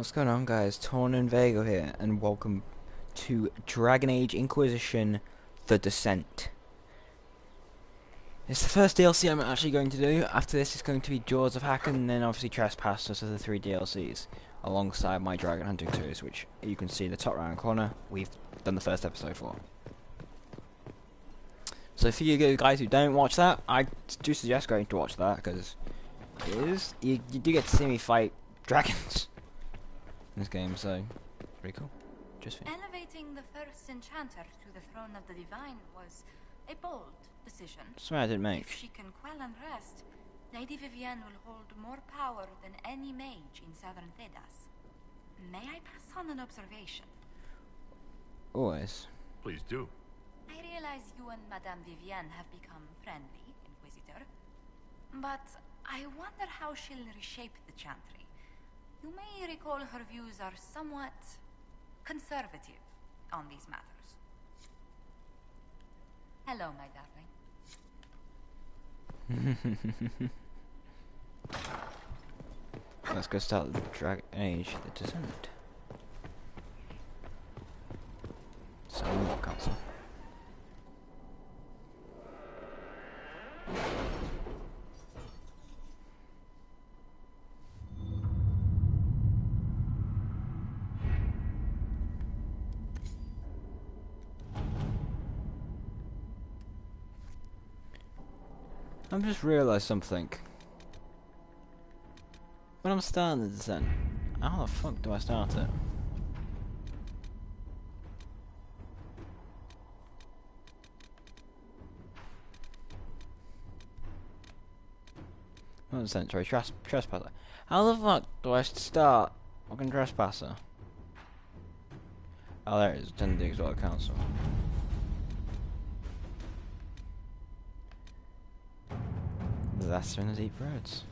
What's going on, guys? Torn and Vega here, and welcome to Dragon Age Inquisition: The Descent. It's the first DLC I'm actually going to do. After this, it's going to be Jaws of Hacken, and then obviously Trespass. Those are the three DLCs, alongside my Dragon Hunting series, which you can see in the top right-hand corner. We've done the first episode for. So for you guys who don't watch that, I do suggest going to watch that, because you do get to see me fight dragons in this game, so pretty cool. Elevating the first enchanter to the throne of the divine was a bold decision. Something I didn't make. If she can quell unrest, Lady Vivienne will hold more power than any mage in southern Thedas. May I pass on an observation? Always. Please do. I realize you and Madame Vivienne have become friendly, Inquisitor. But I wonder how she'll reshape the Chantry. You may recall her views are somewhat conservative on these matters. Hello, my darling. Let's go start the Dragon Age: The Descent. Summon War Council. I've just realised something. When I'm starting the descent, how the fuck do I start it? Not descent, sorry, trespasser. How the fuck do I start fucking trespasser? Oh, there it is, attend the Exalted Council. Disaster in the deep roads.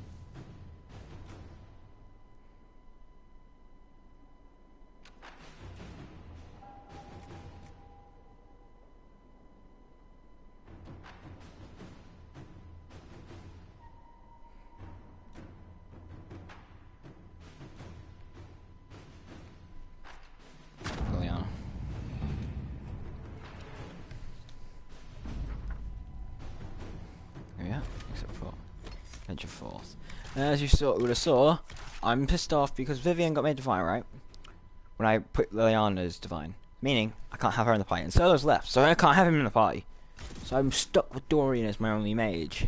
Liliana. Yeah, except for Venture Forth. And as you would have saw, I'm pissed off because Vivienne got made divine, right? When I put Liliana as divine. Meaning, I can't have her in the party. And Solo's left, so I can't have him in the party. So I'm stuck with Dorian as my only mage.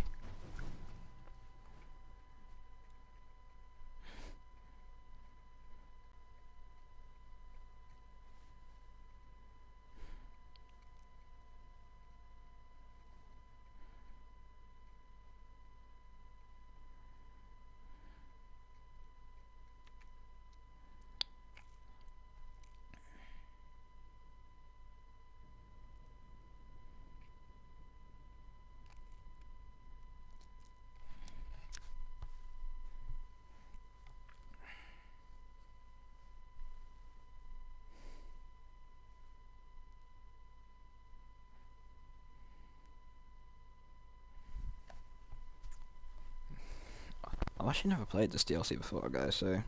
I've actually never played this DLC before, guys, so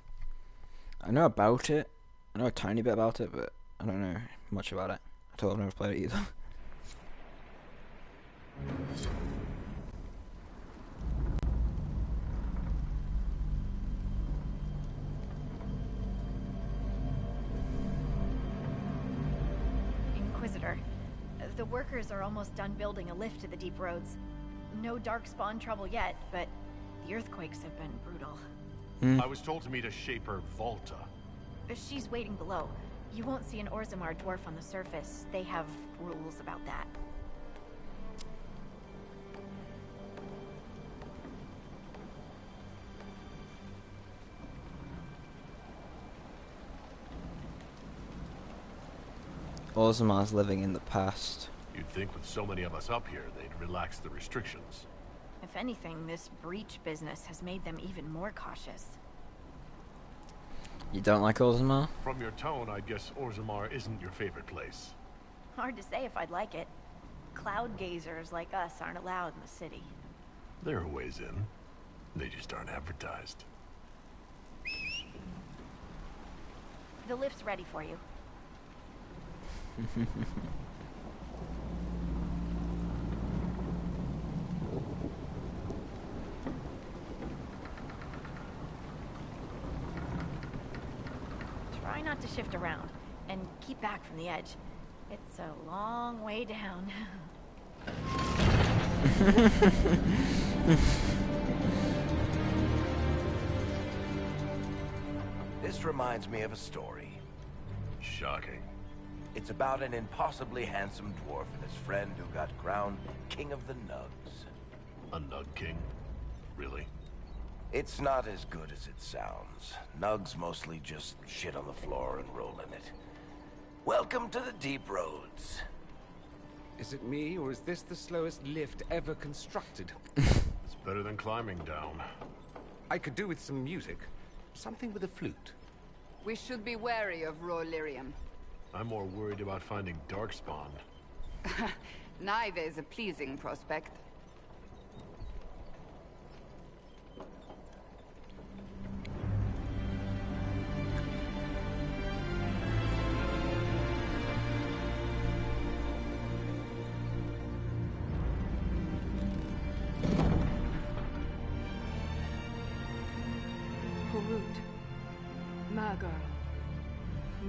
I know about it. I know a tiny bit about it, but I don't know much about it at all. I've never played it either. Inquisitor, the workers are almost done building a lift to the deep roads. No darkspawn trouble yet, but the earthquakes have been brutal. I was told to meet a shaper, Volta. She's waiting below. You won't see an Orzammar dwarf on the surface. They have rules about that. Orzamar's living in the past. You'd think with so many of us up here, they'd relax the restrictions. If anything, this breach business has made them even more cautious. You don't like Orzammar? From your tone, I guess Orzammar isn't your favorite place. Hard to say if I'd like it. Cloud gazers like us aren't allowed in the city. There are ways in. They just aren't advertised. The lift's ready for you. Try not to shift around, and keep back from the edge. It's a long way down. This reminds me of a story. Shocking. It's about an impossibly handsome dwarf and his friend who got crowned King of the Nugs. A Nug King? Really? It's not as good as it sounds. Nugs mostly just shit on the floor and roll in it. Welcome to the Deep Roads. Is it me, or is this the slowest lift ever constructed? It's better than climbing down. I could do with some music. Something with a flute. We should be wary of raw lyrium. I'm more worried about finding darkspawn. Neither is a pleasing prospect.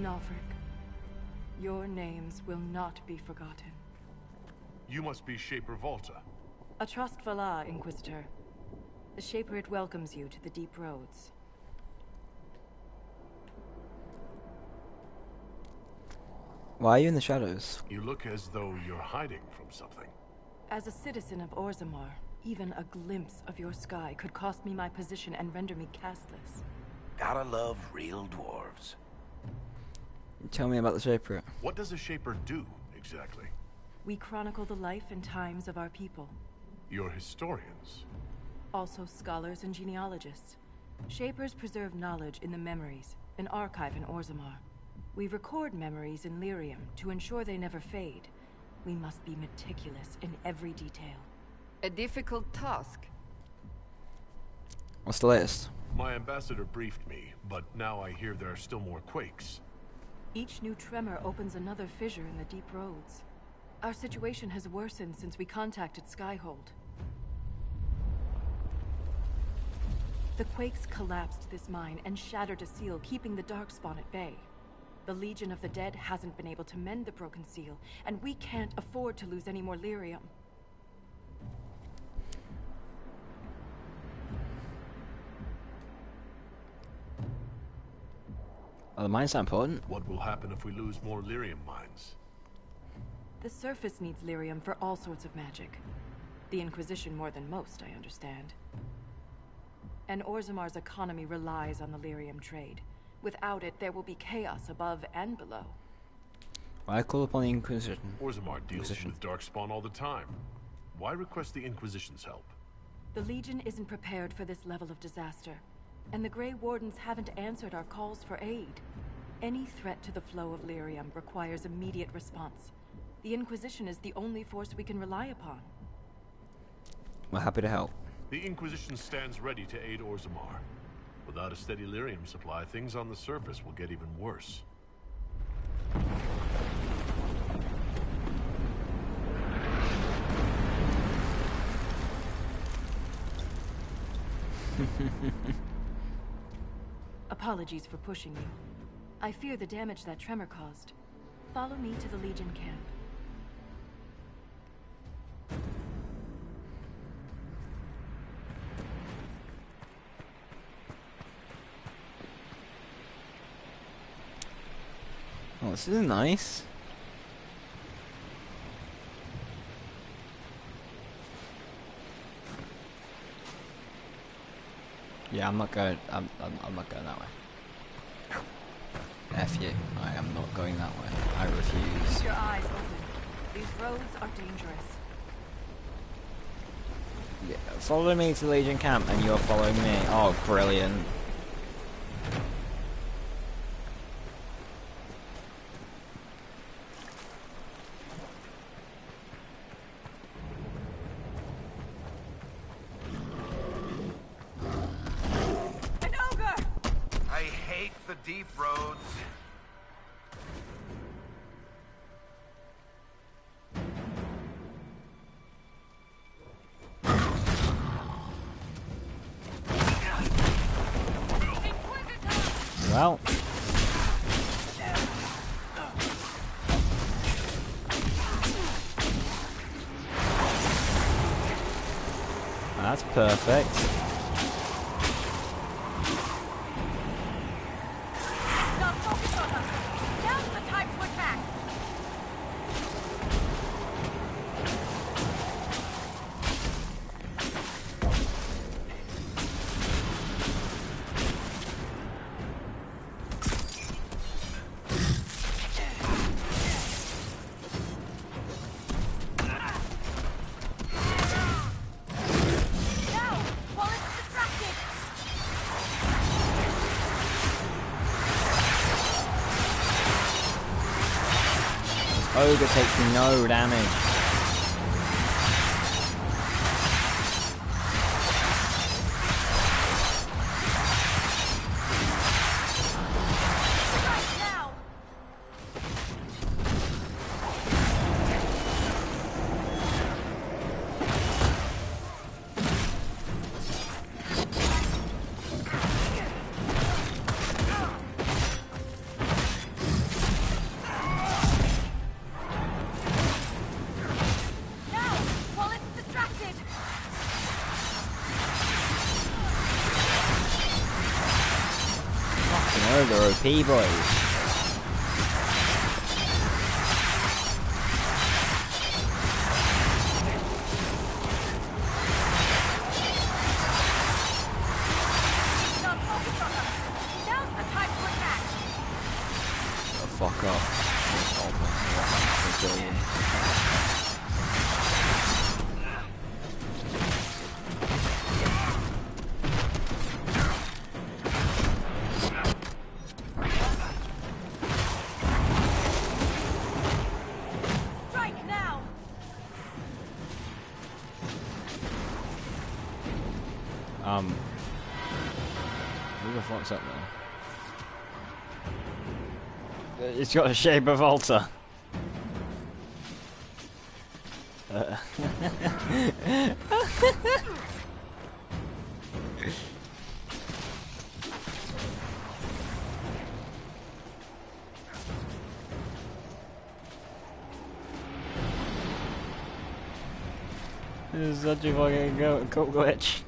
Nalfric, your names will not be forgotten. You must be Shaper Volta. A trust Vala, Inquisitor. The Shaper it welcomes you to the Deep Roads. Why are you in the shadows? You look as though you're hiding from something. As a citizen of Orzammar, even a glimpse of your sky could cost me my position and render me castless. Gotta love real dwarves. Tell me about the Shaper. What does a Shaper do, exactly? We chronicle the life and times of our people. You're historians. Also scholars and genealogists. Shapers preserve knowledge in the Memories, an archive in Orzammar. We record memories in Lyrium to ensure they never fade. We must be meticulous in every detail. A difficult task. What's the latest? My ambassador briefed me, but now I hear there are still more quakes. Each new tremor opens another fissure in the Deep Roads. Our situation has worsened since we contacted Skyhold. The quakes collapsed this mine and shattered a seal, keeping the darkspawn at bay. The Legion of the Dead hasn't been able to mend the broken seal, and we can't afford to lose any more lyrium. Oh, the mines are important. What will happen if we lose more lyrium mines? The surface needs lyrium for all sorts of magic. The Inquisition more than most, I understand. And Orzammar's economy relies on the lyrium trade. Without it, there will be chaos above and below. I call upon the Inquisition. Orzammar deals with darkspawn all the time. Why request the Inquisition's help? The Legion isn't prepared for this level of disaster, and the Grey Wardens haven't answered our calls for aid. Any threat to the flow of lyrium requires immediate response. The Inquisition is the only force we can rely upon. We're happy to help. The Inquisition stands ready to aid Orzammar. Without a steady lyrium supply, things on the surface will get even worse. Apologies for pushing you. I fear the damage that tremor caused. Follow me to the Legion camp. Oh, this is nice. Yeah, I'm not going. I'm not going that way. F you. I am not going that way. I refuse. Keep your eyes open. These roads are dangerous. Yeah, follow me to Legion camp, and you're following me. Oh, brilliant. I hate the Deep Roads. Well. That's perfect. Ogre takes no damage. Ogre OP, boys. Fuck off. Strike now! Who the fuck's up there? It's got the shape of Altar. This is such a fucking cool glitch.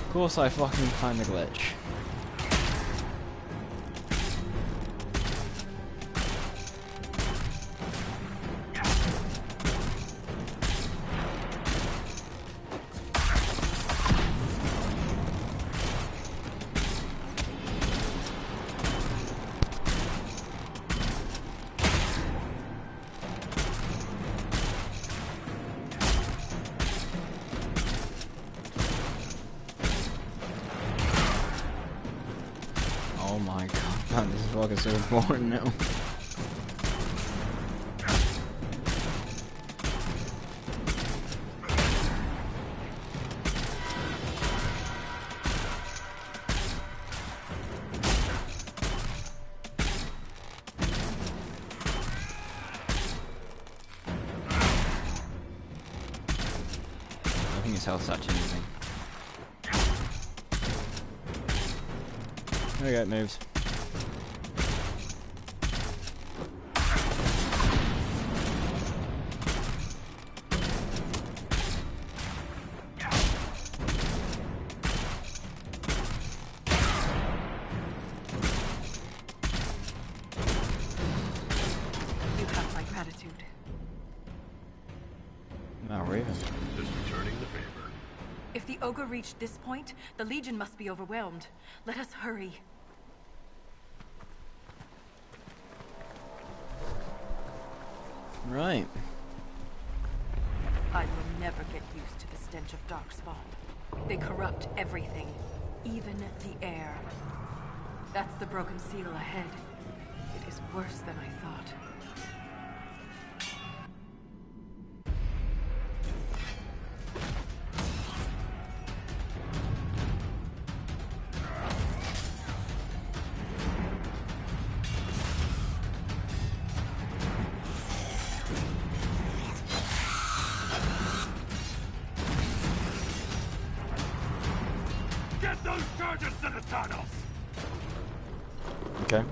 Of course I fucking find the glitch. Oh my god, man, this is fucking so important now. I think his health's actually moving. There we go, it moves. Oh, Raven. Just returning the favor. If the ogre reached this point, the Legion must be overwhelmed. Let us hurry. Right. I will never get used to the stench of darkspawn. They corrupt everything, even the air. That's the broken seal ahead. It is worse than I thought. Get those charges to the tunnels! Okay.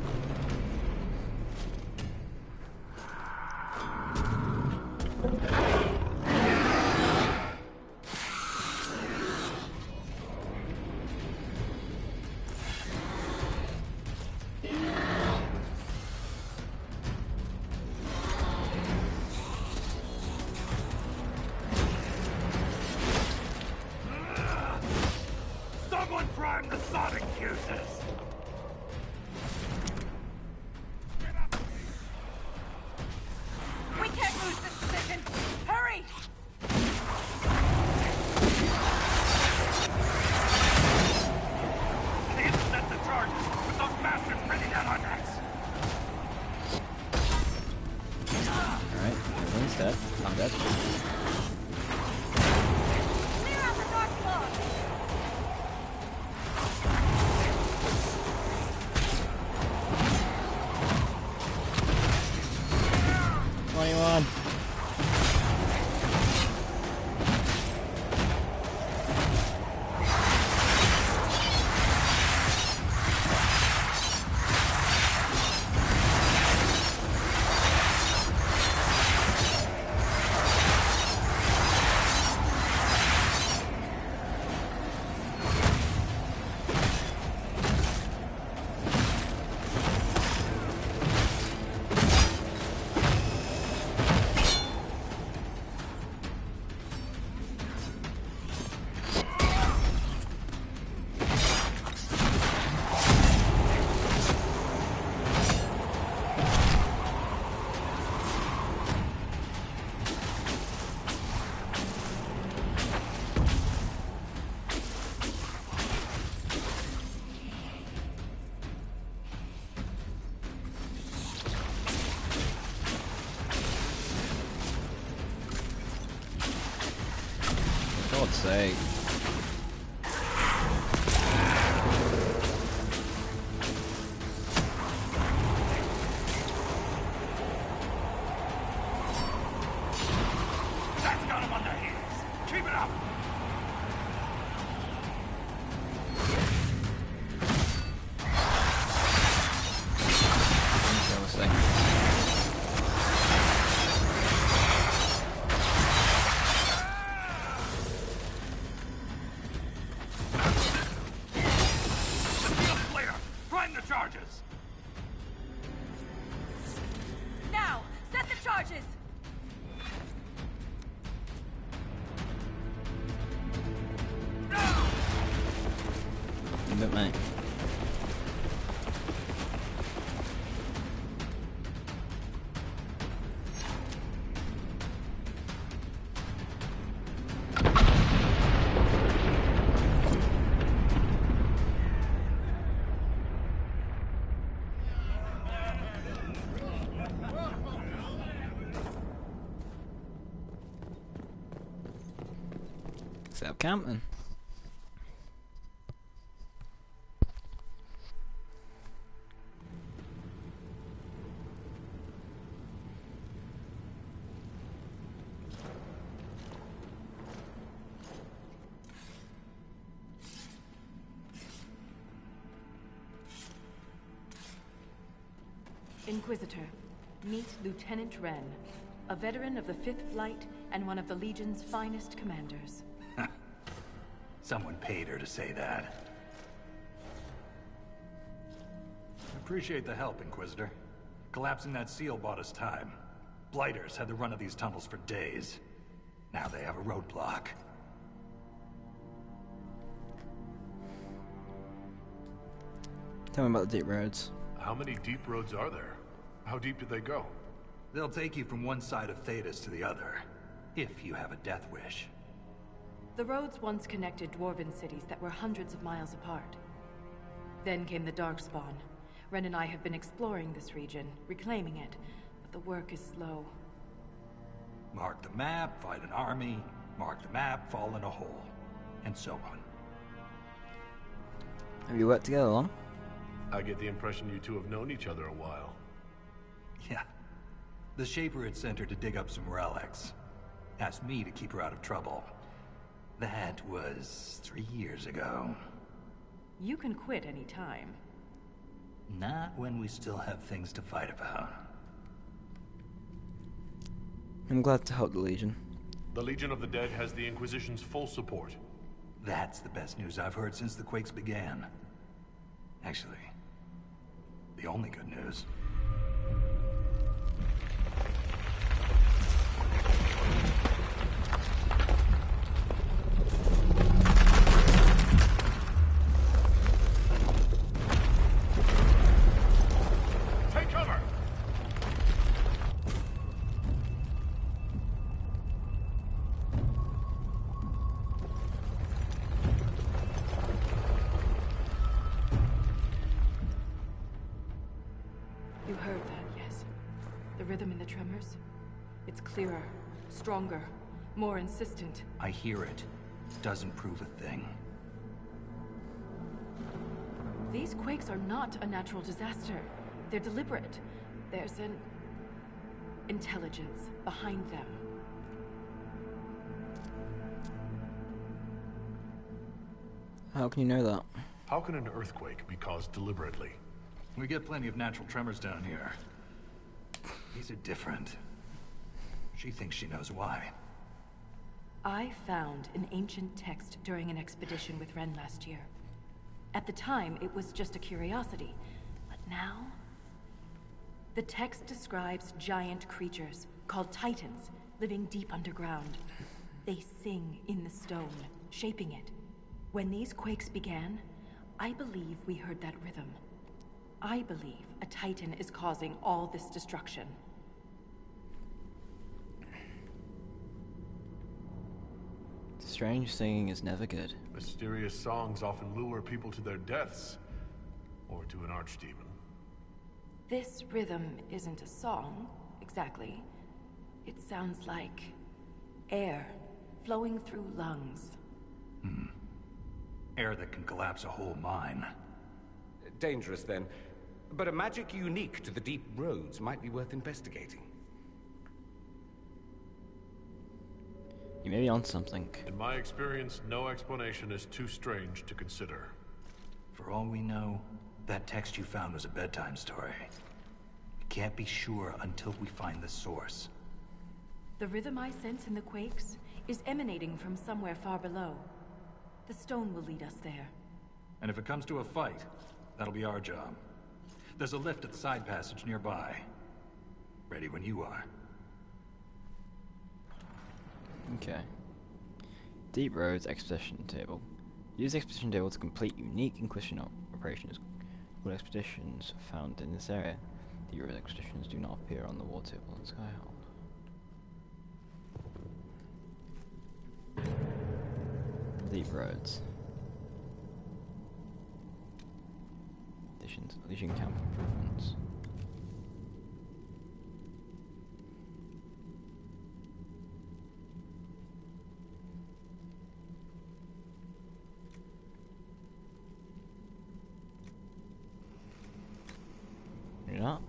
Someone prime the sonic fuses! We can't lose this position! Hurry! They intercept the charges with those bastards bringing down our necks! Alright, everyone's dead. I'm dead. Clear out the darkspawn! 21. For God's sake. That's got them on their heels! Keep it up! Kill this thing. Shield clear! Prime the charges! Now! Set the charges! But mate. Set up camp then. Inquisitor, meet Lieutenant Wren, a veteran of the 5th Flight and one of the Legion's finest commanders. Someone paid her to say that. Appreciate the help, Inquisitor. Collapsing that seal bought us time. Blighters had the run of these tunnels for days. Now they have a roadblock. Tell me about the deep roads. How many deep roads are there? How deep do they go? They'll take you from one side of Thetis to the other, if you have a death wish. The roads once connected dwarven cities that were hundreds of miles apart. Then came the darkspawn. Ren and I have been exploring this region, reclaiming it, but the work is slow. Mark the map, fight an army. Mark the map, fall in a hole. And so on. Have you worked together long? I get the impression you two have known each other a while. Yeah. The Shaper had sent her to dig up some relics. Asked me to keep her out of trouble. That was 3 years ago. You can quit any time. Not when we still have things to fight about. I'm glad to help the Legion. The Legion of the Dead has the Inquisition's full support. That's the best news I've heard since the Quakes began. Actually, the only good news. Take cover! You heard that, yes. The rhythm in the tremors? It's clearer, stronger, more insistent. I hear it. Doesn't prove a thing. These quakes are not a natural disaster. They're deliberate. There's an intelligence behind them. How can you know that? How can an earthquake be caused deliberately? We get plenty of natural tremors down here. These are different. She thinks she knows why. I found an ancient text during an expedition with Ren last year. At the time, it was just a curiosity. But now... The text describes giant creatures, called Titans, living deep underground. They sing in the stone, shaping it. When these quakes began, I believe we heard that rhythm. I believe a Titan is causing all this destruction. Strange singing is never good. Mysterious songs often lure people to their deaths. Or to an archdemon. This rhythm isn't a song, exactly. It sounds like air flowing through lungs. Air that can collapse a whole mine. Dangerous, then. But a magic unique to the deep roads might be worth investigating. You may be onto something. In my experience, no explanation is too strange to consider. For all we know, that text you found was a bedtime story. We can't be sure until we find the source. The rhythm I sense in the quakes is emanating from somewhere far below. The stone will lead us there. And if it comes to a fight, that'll be our job. There's a lift at the side passage nearby. Ready when you are. Okay. Deep Roads Expedition Table. Use the Expedition Table to complete unique Inquisition operations. All expeditions found in this area. Deep Roads expeditions do not appear on the war table in Skyhold. Deep Roads. Additions, Legion camp improvements. You're not?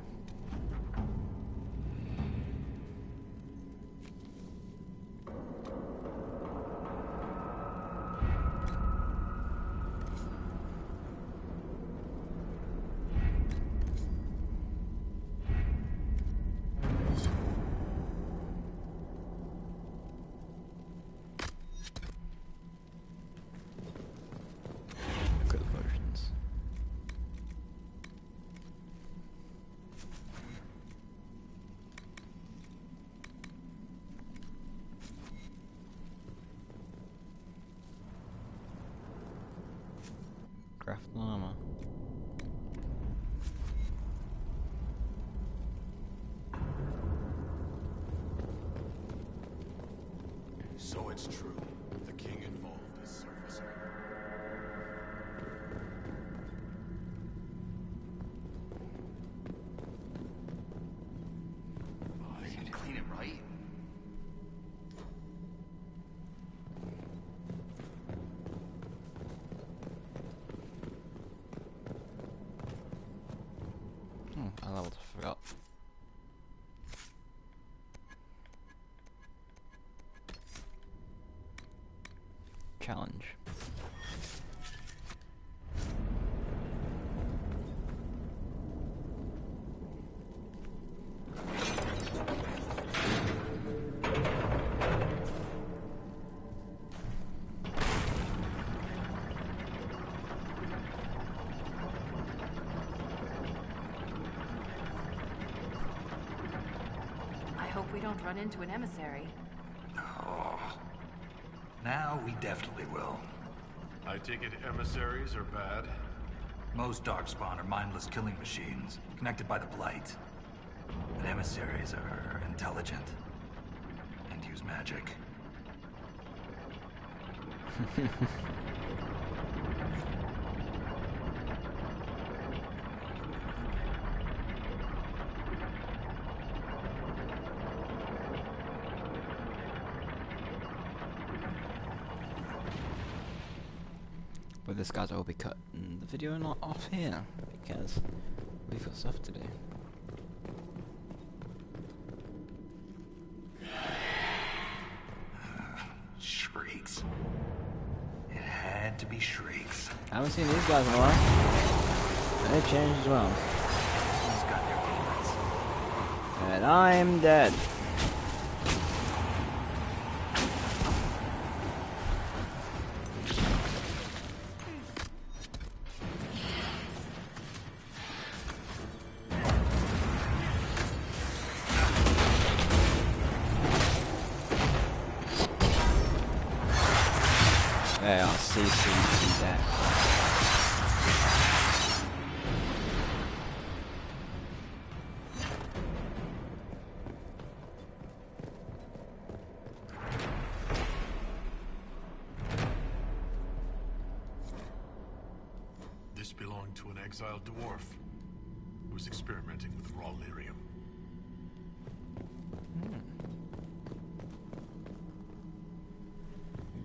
Craft armor. So it's true. The king involved is surfacing. Oh, they didn't clean it right. I leveled, forgot. Challenge. I hope we don't run into an emissary. Oh. Now we definitely will. I take it emissaries are bad? Most darkspawn are mindless killing machines, connected by the Blight. But emissaries are intelligent. And use magic. But this guys, I will be cutting the video not off here because we've got stuff to do. Shrieks. It had to be shrieks. I haven't seen these guys in a while. And they've changed as well. Who's got their favorites? And I'm dead. There, I'll see that. This belonged to an exiled dwarf who was experimenting with raw lyrium.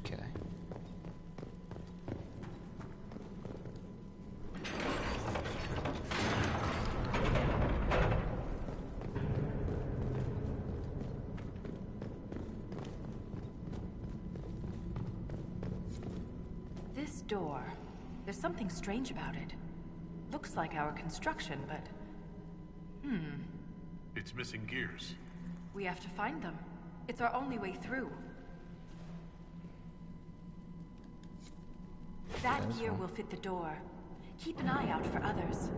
Okay. This door, there's something strange about it. Looks like our construction, but... It's missing gears. We have to find them. It's our only way through. That There's gear one. will fit the door. Keep an eye out for others.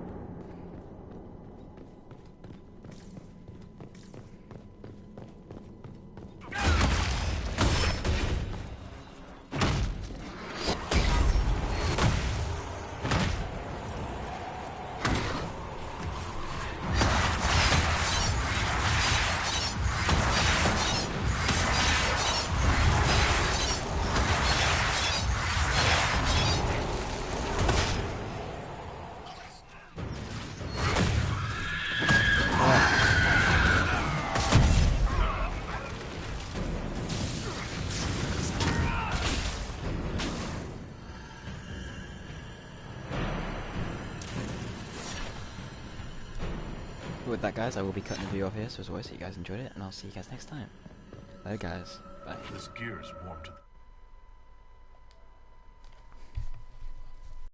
With that, guys, I will be cutting the video off here. So as always, hope you guys enjoyed it, and I'll see you guys next time. Later, guys. Bye. This gear is warm to the